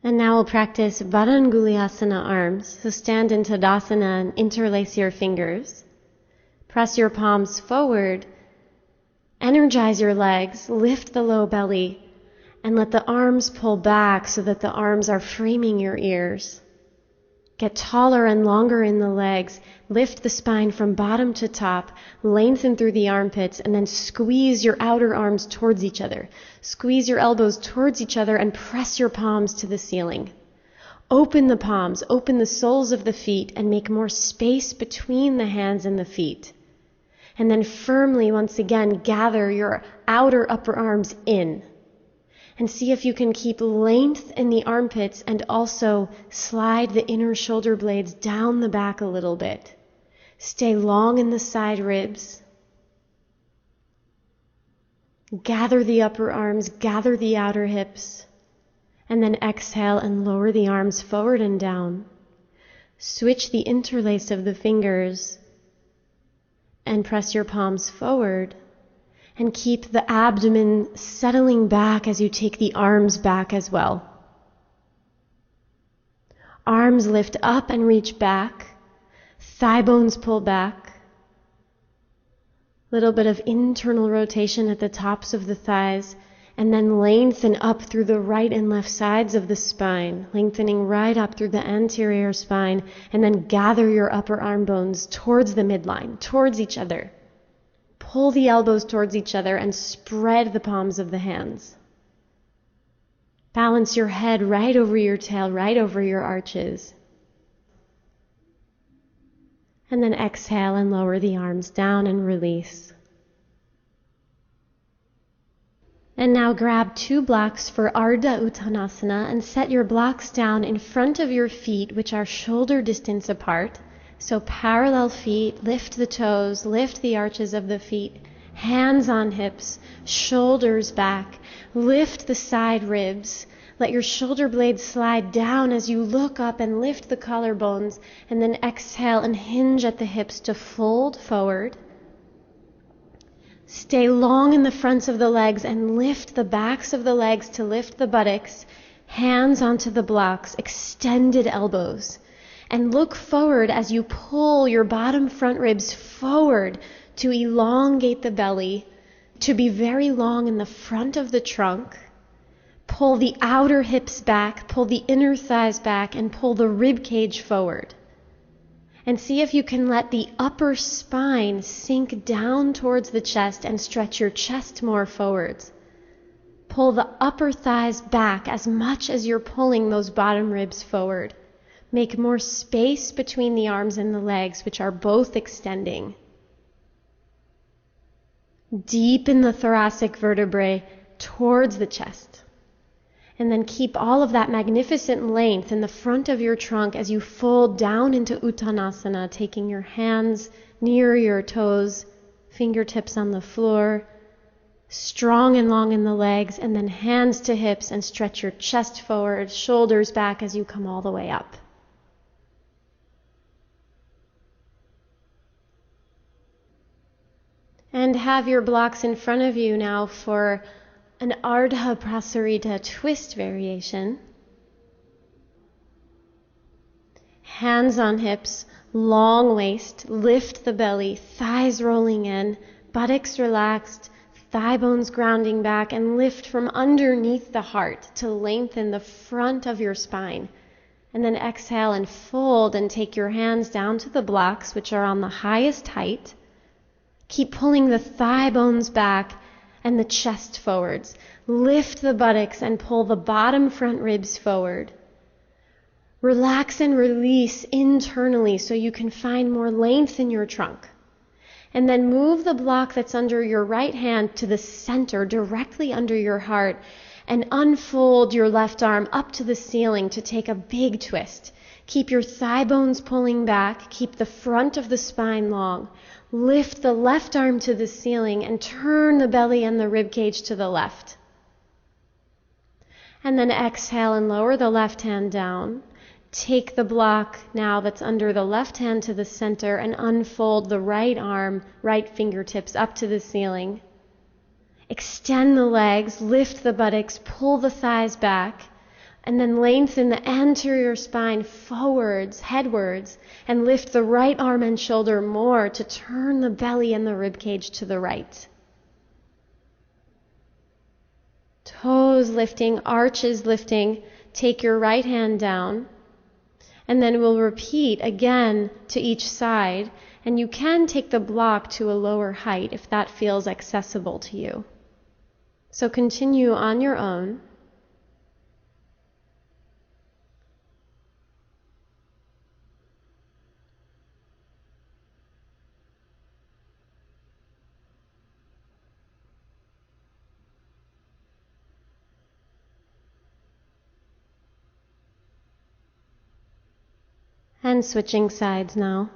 And now we'll practice Varanguliasana arms. So stand in Tadasana and interlace your fingers. Press your palms forward. Energize your legs. Lift the low belly. And let the arms pull back so that the arms are framing your ears. Get taller and longer in the legs. Lift the spine from bottom to top. Lengthen through the armpits and then squeeze your outer arms towards each other. Squeeze your elbows towards each other and press your palms to the ceiling. Open the palms, open the soles of the feet and make more space between the hands and the feet. And then firmly once again gather your outer upper arms in. And see if you can keep length in the armpits and also slide the inner shoulder blades down the back a little bit. Stay long in the side ribs. Gather the upper arms, gather the outer hips. And then exhale and lower the arms forward and down. Switch the interlace of the fingers and press your palms forward. And keep the abdomen settling back as you take the arms back as well. Arms lift up and reach back. Thigh bones pull back. Little bit of internal rotation at the tops of the thighs. And then lengthen up through the right and left sides of the spine. Lengthening right up through the anterior spine. And then gather your upper arm bones towards the midline, towards each other. Pull the elbows towards each other and spread the palms of the hands. Balance your head right over your tail, right over your arches. And then exhale and lower the arms down and release. And now grab 2 blocks for Ardha Uttanasana and set your blocks down in front of your feet, which are shoulder distance apart. So parallel feet, lift the toes, lift the arches of the feet, hands on hips, shoulders back, lift the side ribs. Let your shoulder blades slide down as you look up and lift the collarbones, and then exhale and hinge at the hips to fold forward. Stay long in the fronts of the legs and lift the backs of the legs to lift the buttocks, hands onto the blocks, extended elbows. And look forward as you pull your bottom front ribs forward to elongate the belly, to be very long in the front of the trunk. Pull the outer hips back, pull the inner thighs back, and pull the rib cage forward. And see if you can let the upper spine sink down towards the chest and stretch your chest more forwards. Pull the upper thighs back as much as you're pulling those bottom ribs forward. Make more space between the arms and the legs, which are both extending. Deepen the thoracic vertebrae towards the chest. And then keep all of that magnificent length in the front of your trunk as you fold down into Uttanasana, taking your hands near your toes, fingertips on the floor, strong and long in the legs, and then hands to hips and stretch your chest forward, shoulders back as you come all the way up. And have your blocks in front of you now for an Ardha Prasarita twist variation. Hands on hips, long waist, lift the belly, thighs rolling in, buttocks relaxed, thigh bones grounding back, and lift from underneath the heart to lengthen the front of your spine. And then exhale and fold and take your hands down to the blocks, which are on the highest height. Keep pulling the thigh bones back and the chest forwards. Lift the buttocks and pull the bottom front ribs forward. Relax and release internally so you can find more length in your trunk. And then move the block that's under your right hand to the center, directly under your heart, and unfold your left arm up to the ceiling to take a big twist. Keep your thigh bones pulling back. Keep the front of the spine long. Lift the left arm to the ceiling and turn the belly and the rib cage to the left. And then exhale and lower the left hand down. Take the block now that's under the left hand to the center and unfold the right arm, right fingertips up to the ceiling. Extend the legs, lift the buttocks, pull the thighs back, and then lengthen the anterior spine forwards, headwards, and lift the right arm and shoulder more to turn the belly and the rib cage to the right. Toes lifting, arches lifting. Take your right hand down. And then we'll repeat again to each side, and you can take the block to a lower height if that feels accessible to you. So continue on your own. And switching sides now.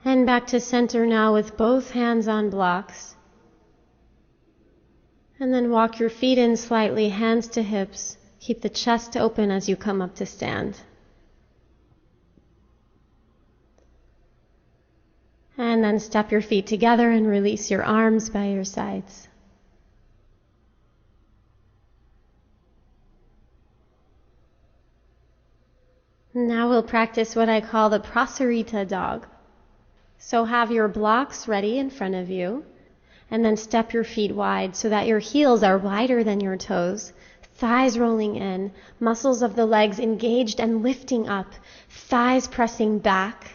And back to center now with both hands on blocks. And then walk your feet in slightly, hands to hips. Keep the chest open as you come up to stand. And then step your feet together and release your arms by your sides. Now we'll practice what I call the Prasarita dog. So have your blocks ready in front of you, and then step your feet wide so that your heels are wider than your toes, thighs rolling in, muscles of the legs engaged and lifting up, thighs pressing back.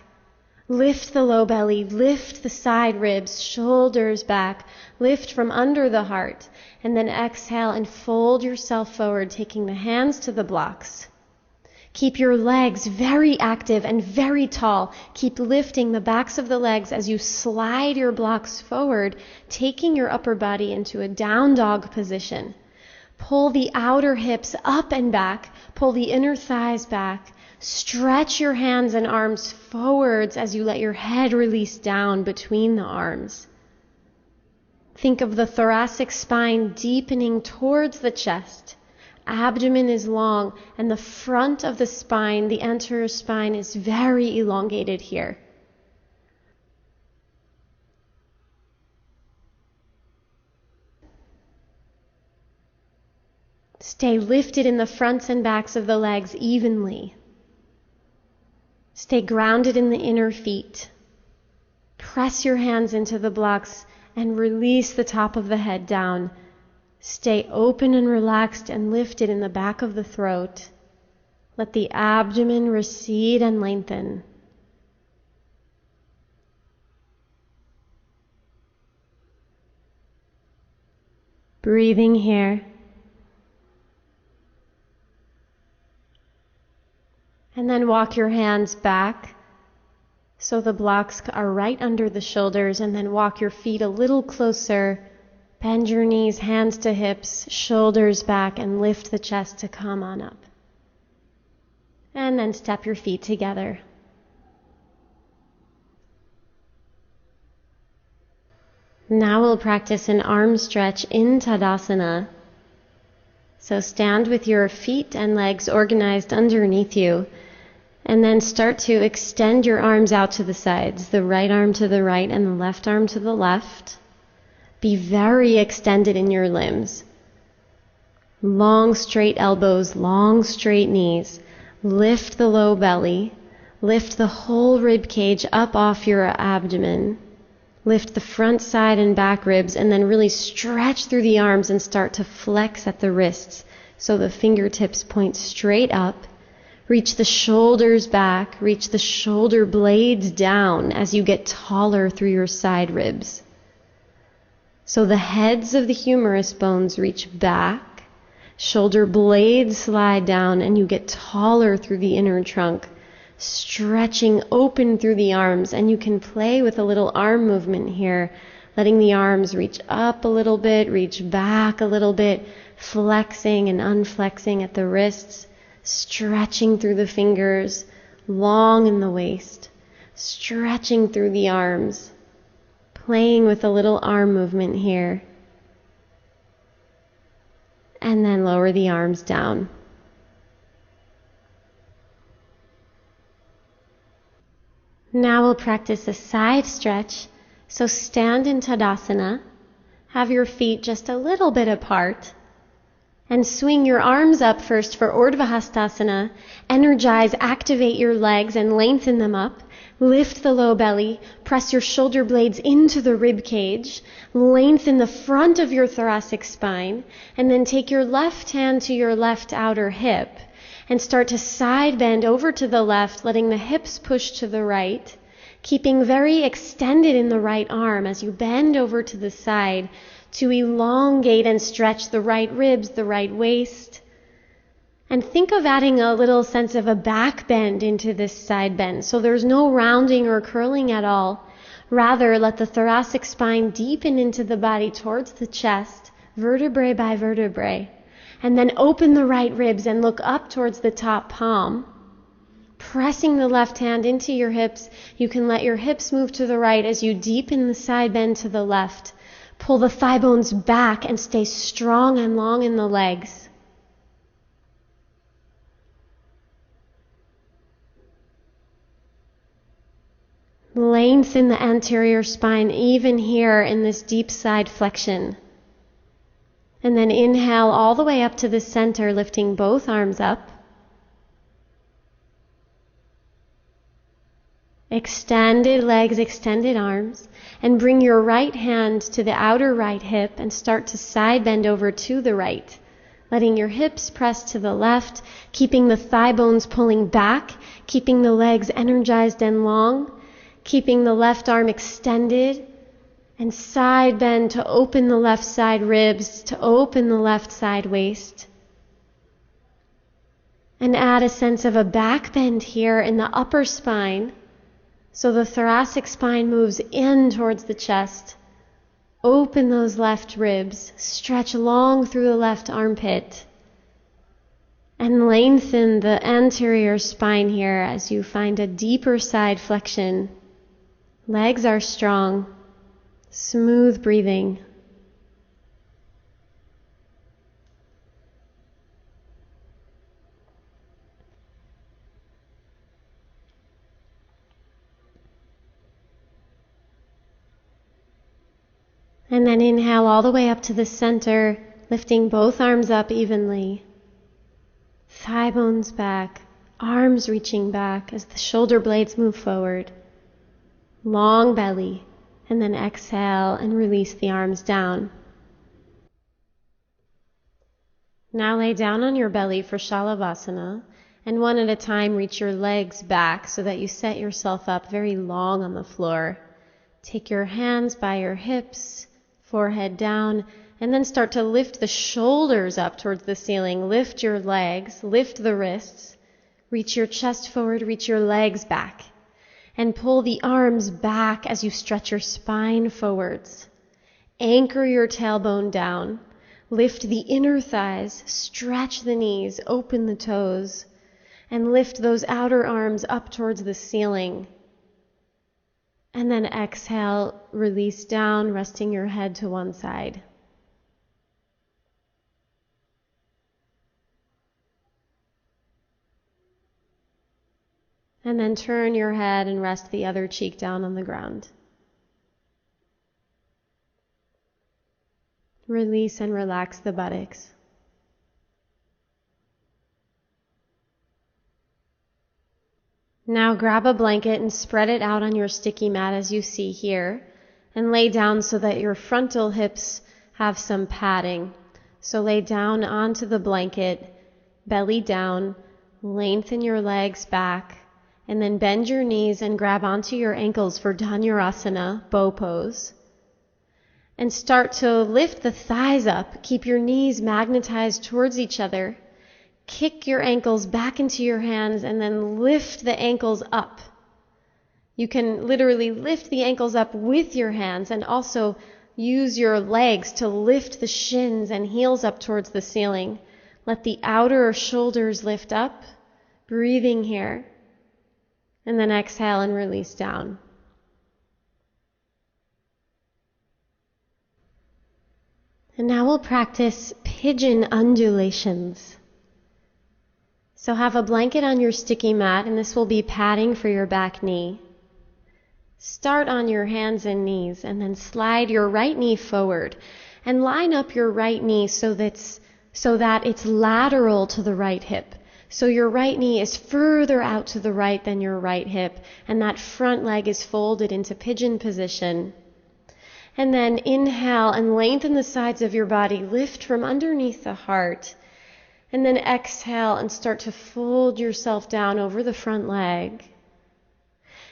Lift the low belly, lift the side ribs, shoulders back, lift from under the heart, and then exhale and fold yourself forward, taking the hands to the blocks. Keep your legs very active and very tall. Keep lifting the backs of the legs as you slide your blocks forward, taking your upper body into a down dog position. Pull the outer hips up and back. Pull the inner thighs back. Stretch your hands and arms forwards as you let your head release down between the arms. Think of the thoracic spine deepening towards the chest. Abdomen is long, and the front of the spine, the anterior spine, is very elongated here. Stay lifted in the fronts and backs of the legs evenly. Stay grounded in the inner feet. Press your hands into the blocks and release the top of the head down. Stay open and relaxed and lifted in the back of the throat. Let the abdomen recede and lengthen. Breathing here. And then walk your hands back so the blocks are right under the shoulders, and then walk your feet a little closer. Bend your knees, hands to hips, shoulders back, and lift the chest to come on up. And then step your feet together. Now we'll practice an arm stretch in Tadasana. So stand with your feet and legs organized underneath you, and then start to extend your arms out to the sides, the right arm to the right and the left arm to the left. Be very extended in your limbs. Long straight elbows, long straight knees. Lift the low belly. Lift the whole rib cage up off your abdomen. Lift the front side and back ribs, and then really stretch through the arms and start to flex at the wrists so the fingertips point straight up. Reach the shoulders back. Reach the shoulder blades down as you get taller through your side ribs. So the heads of the humerus bones reach back. Shoulder blades slide down and you get taller through the inner trunk, stretching open through the arms. And you can play with a little arm movement here, letting the arms reach up a little bit, reach back a little bit, flexing and unflexing at the wrists, stretching through the fingers, long in the waist, stretching through the arms, playing with a little arm movement here. And then lower the arms down. Now we'll practice a side stretch. So stand in Tadasana. Have your feet just a little bit apart. And swing your arms up first for Urdhva Hastasana. Energize, activate your legs and lengthen them up. Lift the low belly. Press your shoulder blades into the rib cage. Lengthen the front of your thoracic spine. And then take your left hand to your left outer hip. And start to side bend over to the left, letting the hips push to the right. Keeping very extended in the right arm as you bend over to the side to elongate and stretch the right ribs, the right waist. And think of adding a little sense of a back bend into this side bend. So there's no rounding or curling at all. Rather, let the thoracic spine deepen into the body towards the chest, vertebrae by vertebrae. And then open the right ribs and look up towards the top palm. Pressing the left hand into your hips, you can let your hips move to the right as you deepen the side bend to the left. Pull the thigh bones back and stay strong and long in the legs. Lengthen the anterior spine even here in this deep side flexion. And then inhale all the way up to the center, lifting both arms up. Extended legs, extended arms. And bring your right hand to the outer right hip and start to side bend over to the right. Letting your hips press to the left, keeping the thigh bones pulling back, keeping the legs energized and long, keeping the left arm extended, and side bend to open the left side ribs, to open the left side waist. And add a sense of a back bend here in the upper spine. So the thoracic spine moves in towards the chest. Open those left ribs. Stretch long through the left armpit. And lengthen the anterior spine here as you find a deeper side flexion. Legs are strong. Smooth breathing. And then inhale all the way up to the center, lifting both arms up evenly. Thigh bones back, arms reaching back as the shoulder blades move forward. Long belly, and then exhale and release the arms down. Now lay down on your belly for Shalavasana, and one at a time reach your legs back so that you set yourself up very long on the floor. Take your hands by your hips, forehead down, and then start to lift the shoulders up towards the ceiling. Lift your legs, lift the wrists, reach your chest forward, reach your legs back, and pull the arms back as you stretch your spine forwards. Anchor your tailbone down, lift the inner thighs, stretch the knees, open the toes, and lift those outer arms up towards the ceiling. And then exhale, release down, resting your head to one side. And then turn your head and rest the other cheek down on the ground. Release and relax the buttocks. Now grab a blanket and spread it out on your sticky mat as you see here, and lay down so that your frontal hips have some padding. So lay down onto the blanket, belly down, lengthen your legs back, and then bend your knees and grab onto your ankles for Dhanurasana, bow pose. And start to lift the thighs up. Keep your knees magnetized towards each other. Kick your ankles back into your hands and then lift the ankles up. You can literally lift the ankles up with your hands and also use your legs to lift the shins and heels up towards the ceiling. Let the outer shoulders lift up, breathing here. And then exhale and release down. And now we'll practice pigeon undulations. So have a blanket on your sticky mat, and this will be padding for your back knee. Start on your hands and knees, and then slide your right knee forward. And line up your right knee so that it's lateral to the right hip. So your right knee is further out to the right than your right hip, and that front leg is folded into pigeon position. And then inhale and lengthen the sides of your body. Lift from underneath the heart. And then exhale and start to fold yourself down over the front leg.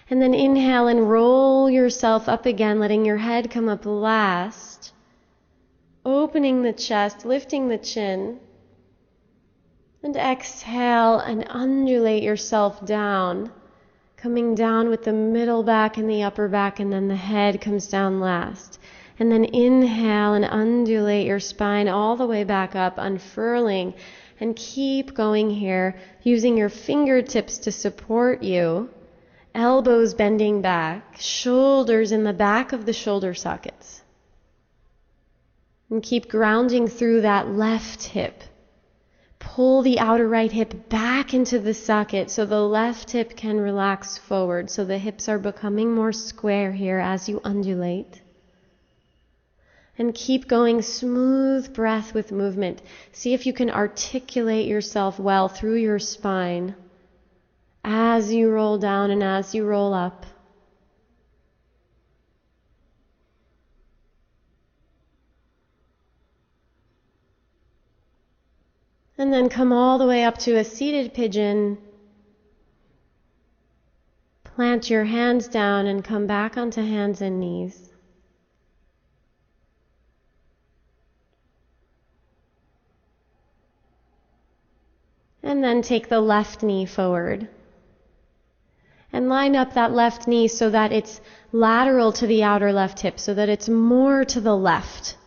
And then inhale and roll yourself up again, letting your head come up last. Opening the chest, lifting the chin. And exhale and undulate yourself down. Coming down with the middle back and the upper back, and then the head comes down last. And then inhale and undulate your spine all the way back up, unfurling. And keep going here, using your fingertips to support you. Elbows bending back, shoulders in the back of the shoulder sockets. And keep grounding through that left hip. Pull the outer right hip back into the socket so the left hip can relax forward. So the hips are becoming more square here as you undulate. And keep going, smooth breath with movement. See if you can articulate yourself well through your spine as you roll down and as you roll up. And then come all the way up to a seated pigeon. Plant your hands down and come back onto hands and knees. And then take the left knee forward. And line up that left knee so that it's lateral to the outer left hip, so that it's more to the left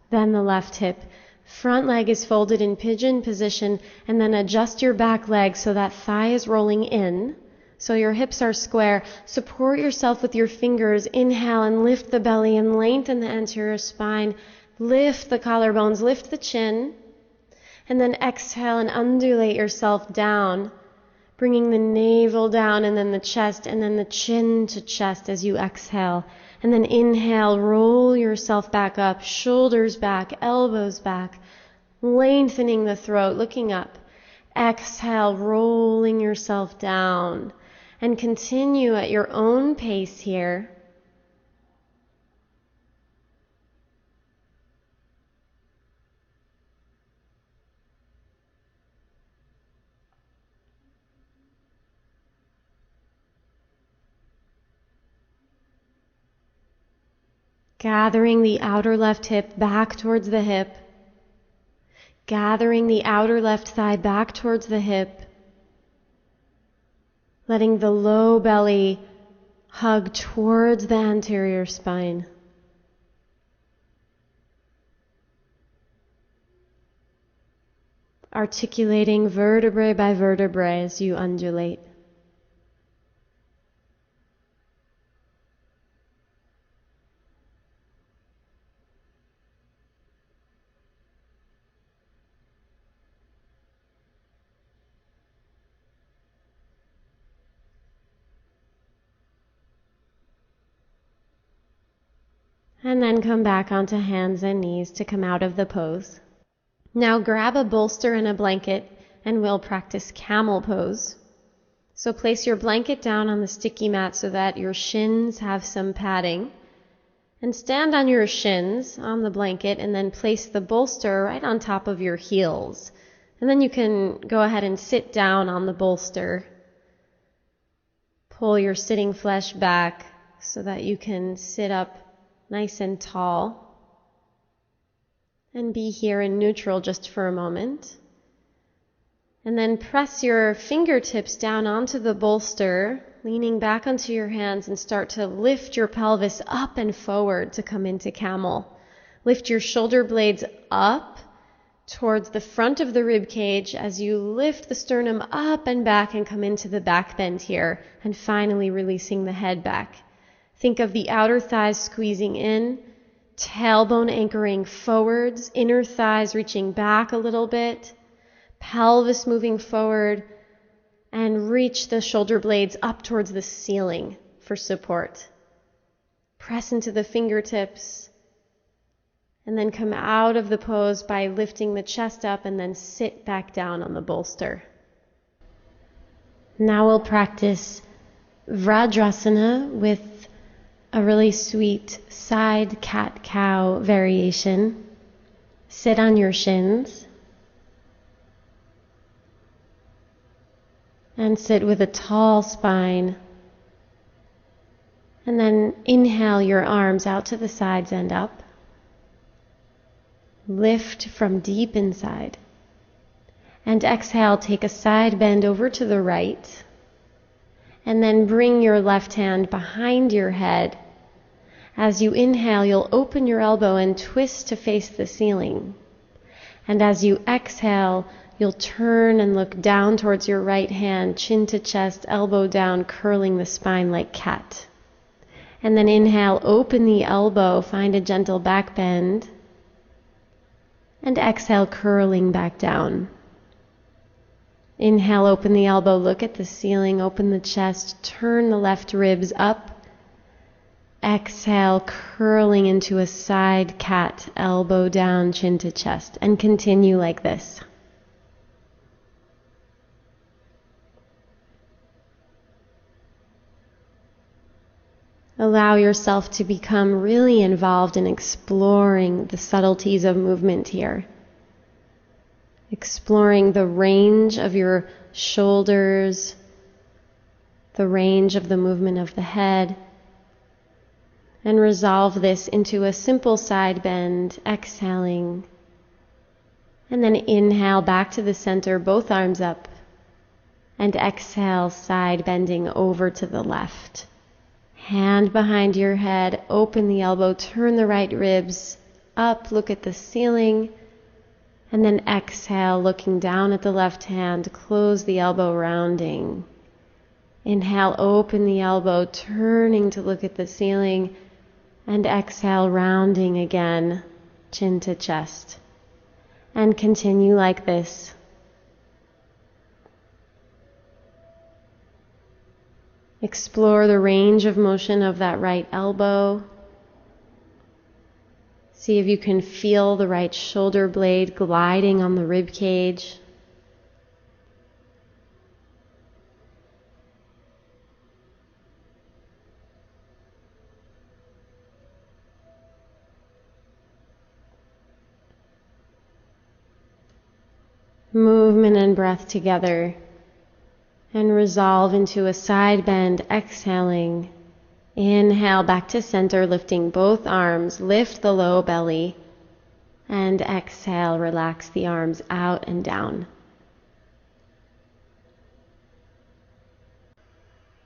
than the left hip. Front leg is folded in pigeon position, and then adjust your back leg so that thigh is rolling in, so your hips are square. Support yourself with your fingers. Inhale and lift the belly and lengthen the anterior spine. Lift the collarbones, lift the chin. And then exhale and undulate yourself down, bringing the navel down and then the chest and then the chin to chest as you exhale. And then inhale, roll yourself back up, shoulders back, elbows back, lengthening the throat, looking up. Exhale, rolling yourself down. And continue at your own pace here. Gathering the outer left hip back towards the hip. Gathering the outer left thigh back towards the hip. Letting the low belly hug towards the anterior spine. Articulating vertebrae by vertebrae as you undulate. And then come back onto hands and knees to come out of the pose. Now grab a bolster and a blanket and we'll practice camel pose. So place your blanket down on the sticky mat so that your shins have some padding. And stand on your shins on the blanket and then place the bolster right on top of your heels. And then you can go ahead and sit down on the bolster. Pull your sitting flesh back so that you can sit up nice and tall. And be here in neutral just for a moment. And then press your fingertips down onto the bolster, leaning back onto your hands, and start to lift your pelvis up and forward to come into camel. Lift your shoulder blades up towards the front of the rib cage as you lift the sternum up and back and come into the back bend here, and finally releasing the head back. Think of the outer thighs squeezing in, tailbone anchoring forwards, inner thighs reaching back a little bit, pelvis moving forward, and reach the shoulder blades up towards the ceiling for support. Press into the fingertips, and then come out of the pose by lifting the chest up and then sit back down on the bolster. Now we'll practice Vajrasana with a really sweet side cat-cow variation. Sit on your shins and sit with a tall spine. And then inhale your arms out to the sides and up. Lift from deep inside. And exhale, take a side bend over to the right. And then bring your left hand behind your head. As you inhale, you'll open your elbow and twist to face the ceiling. And as you exhale, you'll turn and look down towards your right hand, chin to chest, elbow down, curling the spine like cat. And then inhale, open the elbow, find a gentle back bend. And exhale, curling back down. Inhale, open the elbow, look at the ceiling, open the chest, turn the left ribs up. Exhale, curling into a side cat, elbow down, chin to chest, and continue like this. Allow yourself to become really involved in exploring the subtleties of movement here. Exploring the range of your shoulders, the range of the movement of the head. And resolve this into a simple side bend, exhaling. And then inhale back to the center, both arms up. And exhale, side bending over to the left. Hand behind your head, open the elbow, turn the right ribs up, look at the ceiling. And then exhale, looking down at the left hand, close the elbow, rounding. Inhale, open the elbow, turning to look at the ceiling. And exhale, rounding again, chin to chest. And continue like this. Explore the range of motion of that right elbow. See if you can feel the right shoulder blade gliding on the rib cage. Movement and breath together, and resolve into a side bend, exhaling. Inhale back to center, lifting both arms, lift the low belly, and exhale, relax the arms out and down.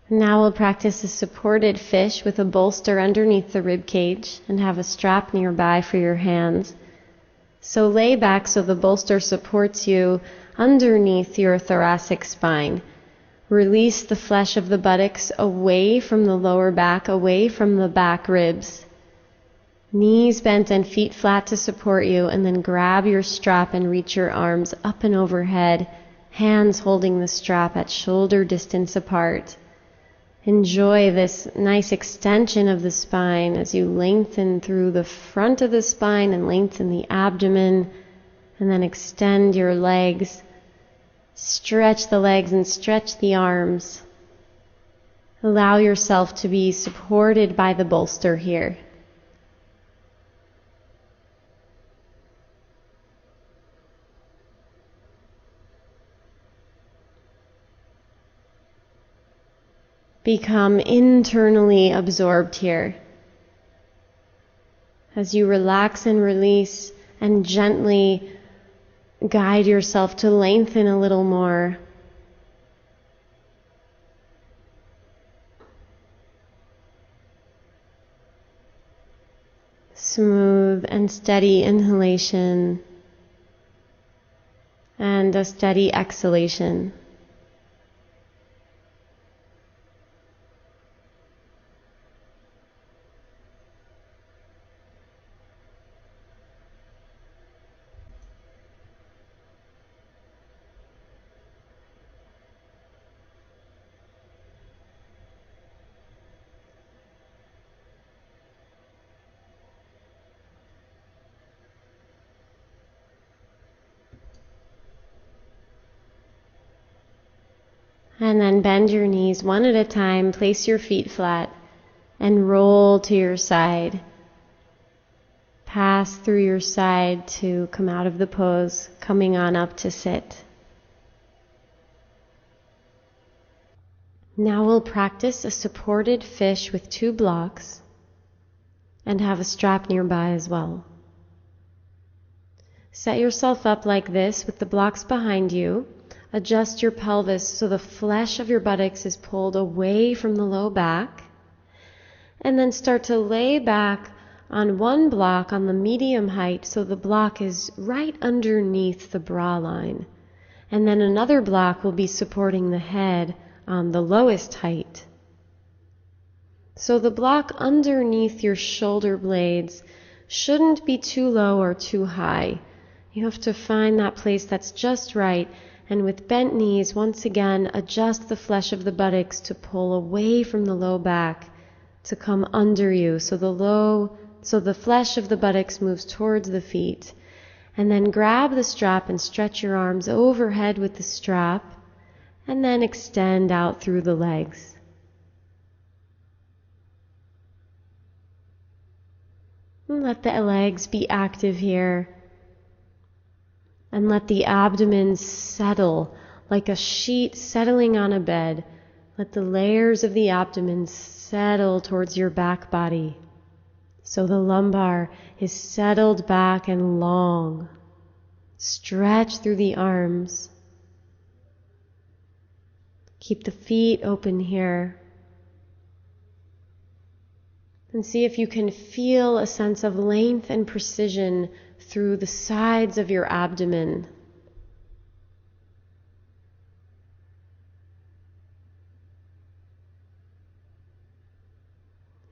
Now we'll practice a supported fish with a bolster underneath the rib cage and have a strap nearby for your hands. So lay back so the bolster supports you underneath your thoracic spine. Release the flesh of the buttocks away from the lower back, away from the back ribs. Knees bent and feet flat to support you, and then grab your strap and reach your arms up and overhead, hands holding the strap at shoulder distance apart. Enjoy this nice extension of the spine as you lengthen through the front of the spine and lengthen the abdomen, and then extend your legs. Stretch the legs and stretch the arms. Allow yourself to be supported by the bolster here. Become internally absorbed here. As you relax and release and gently guide yourself to lengthen a little more. Smooth and steady inhalation and a steady exhalation. And then bend your knees one at a time, place your feet flat, and roll to your side. Pass through your side to come out of the pose, coming on up to sit. Now we'll practice a supported fish with 2 blocks and have a strap nearby as well. Set yourself up like this with the blocks behind you. Adjust your pelvis so the flesh of your buttocks is pulled away from the low back. And then start to lay back on one block on the medium height so the block is right underneath the bra line. And then another block will be supporting the head on the lowest height. So the block underneath your shoulder blades shouldn't be too low or too high. You have to find that place that's just right. And with bent knees, once again, adjust the flesh of the buttocks to pull away from the low back to come under you. So the flesh of the buttocks moves towards the feet. And then grab the strap and stretch your arms overhead with the strap. And then extend out through the legs. And let the legs be active here. And let the abdomen settle like a sheet settling on a bed. Let the layers of the abdomen settle towards your back body. So the lumbar is settled back and long. Stretch through the arms. Keep the feet open here. And see if you can feel a sense of length and precision through the sides of your abdomen.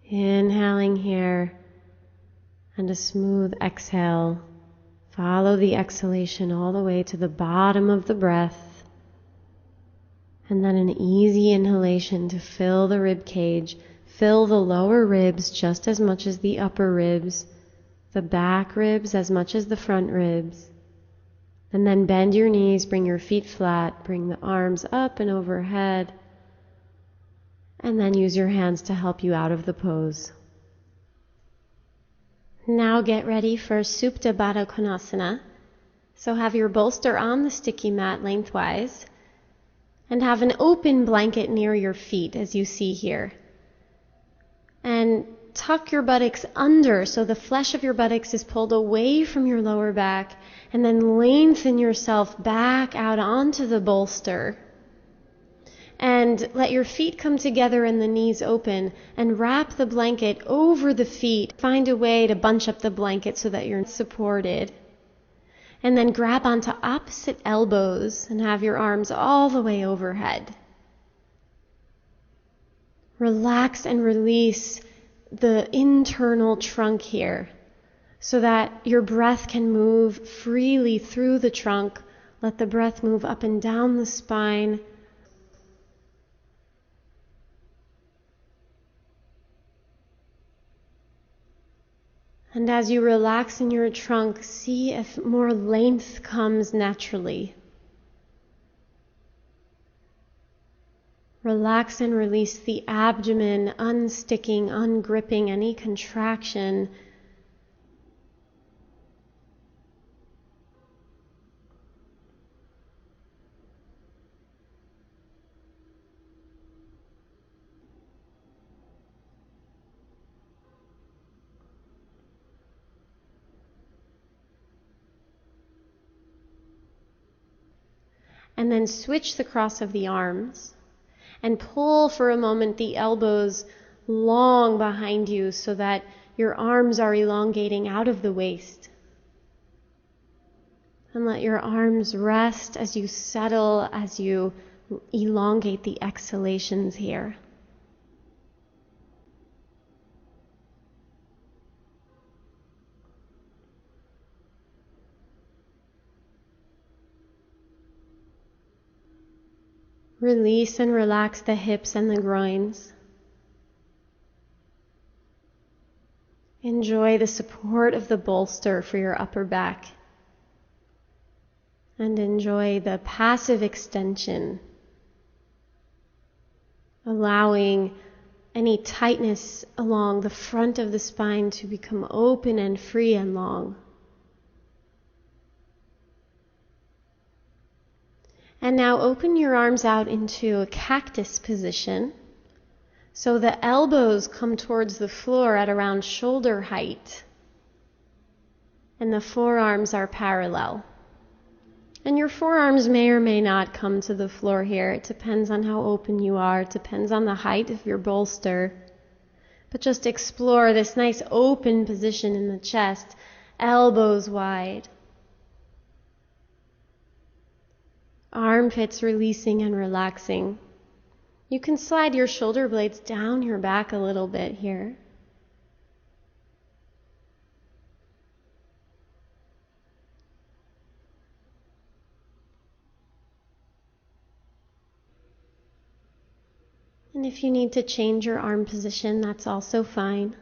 Inhaling here and a smooth exhale. Follow the exhalation all the way to the bottom of the breath. And then an easy inhalation to fill the rib cage. Fill the lower ribs just as much as the upper ribs. The back ribs as much as the front ribs. And then bend your knees, bring your feet flat, bring the arms up and overhead. And then use your hands to help you out of the pose. Now get ready for Supta Baddha Konasana. So have your bolster on the sticky mat lengthwise. And have an open blanket near your feet as you see here. And tuck your buttocks under so the flesh of your buttocks is pulled away from your lower back, and then lengthen yourself back out onto the bolster. And let your feet come together and the knees open, and wrap the blanket over the feet. Find a way to bunch up the blanket so that you're supported. And then grab onto opposite elbows and have your arms all the way overhead. Relax and release the internal trunk here so that your breath can move freely through the trunk. Let the breath move up and down the spine. And as you relax in your trunk, see if more length comes naturally. Relax and release the abdomen, unsticking, ungripping any contraction. And then switch the cross of the arms and pull for a moment the elbows long behind you so that your arms are elongating out of the waist. And let your arms rest as you settle, as you elongate the exhalations here. Release and relax the hips and the groins. Enjoy the support of the bolster for your upper back. And enjoy the passive extension, allowing any tightness along the front of the spine to become open and free and long. And now open your arms out into a cactus position. So the elbows come towards the floor at around shoulder height. And the forearms are parallel. And your forearms may or may not come to the floor here. It depends on how open you are. It depends on the height of your bolster. But just explore this nice open position in the chest, elbows wide. Armpits releasing and relaxing. You can slide your shoulder blades down your back a little bit here. And if you need to change your arm position, that's also fine.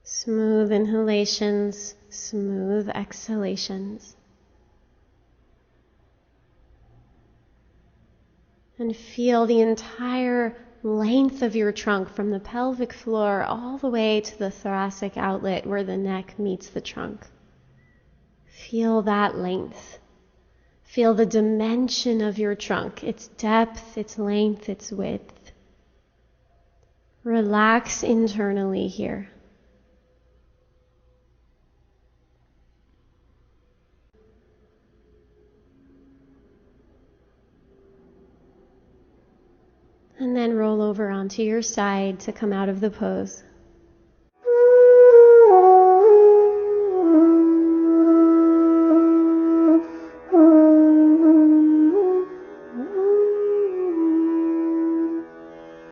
Smooth inhalations, smooth exhalations. And feel the entire length of your trunk from the pelvic floor all the way to the thoracic outlet where the neck meets the trunk. Feel that length. Feel the dimension of your trunk, its depth, its length, its width. Relax internally here. And then roll over onto your side to come out of the pose.